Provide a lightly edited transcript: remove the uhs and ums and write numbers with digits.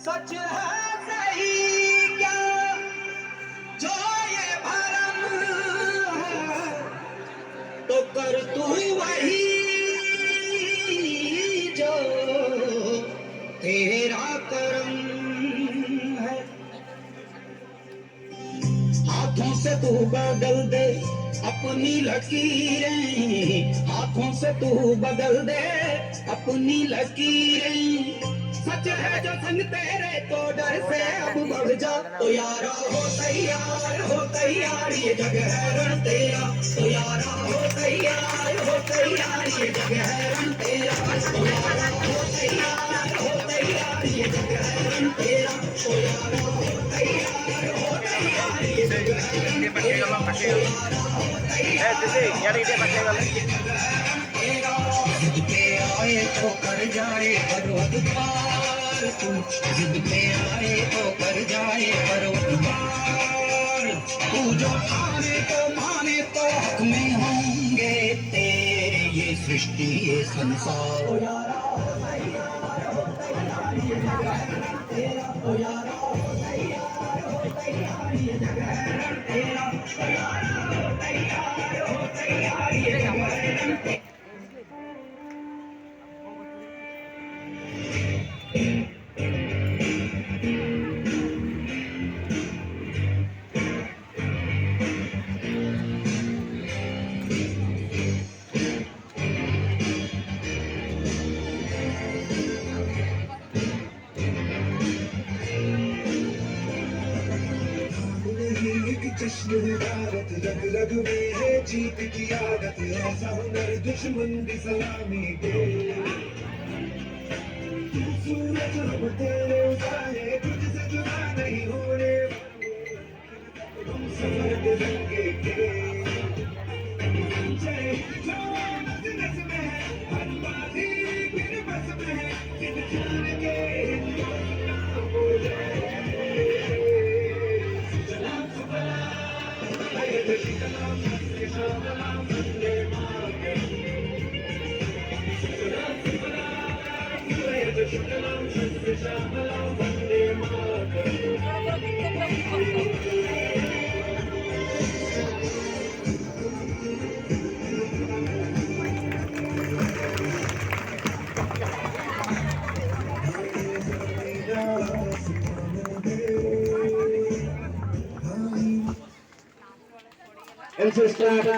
सच है सही क्या जो ये भरम है, तो कर तू वही जो तेरा करम है। हाथों से तू बदल दे अपनी लकीरें, हाथों से तू बदल दे अपनी लकीरें। सच है जो संग तेरे तो डर से अब बढ़ जा, तो यारा हो तैयार ये जग है रण तेरा, तो यारा हो तैयार ये जग है रण तेरा, तो यारा हो तैयार ये जग है रण तेरा, तो यारा हो तैयार ये जग है रण तेरा, तो यारा हो तैयार जिद पे आए तो कर जाए पर्वत पार, तू जिद पे आए तो कर जाए पर्वत पार। तू जो ठाने तो माने तो हक में होंगे तेरे ये सृष्टि ये संसार। ओ यारा हो तैयार ये जग है तेरा, ओ यारा हो तैयार ये जग है तेरा, ओ यारा हो तैयार ये जग है तेरा। जश्न है भारत, रग रग में है जीत की आदत, ऐसा हुनर दुश्मन भी सलामी दे। तू सूरज हम तेरे उतारे, तुझसे जुदा नहीं होने हम सफर तिरंगे के। जय जो नस नस में है, हर बाजी फिर बस में है, जिन जान के हिंदुस्तान बोले। Eso es claro.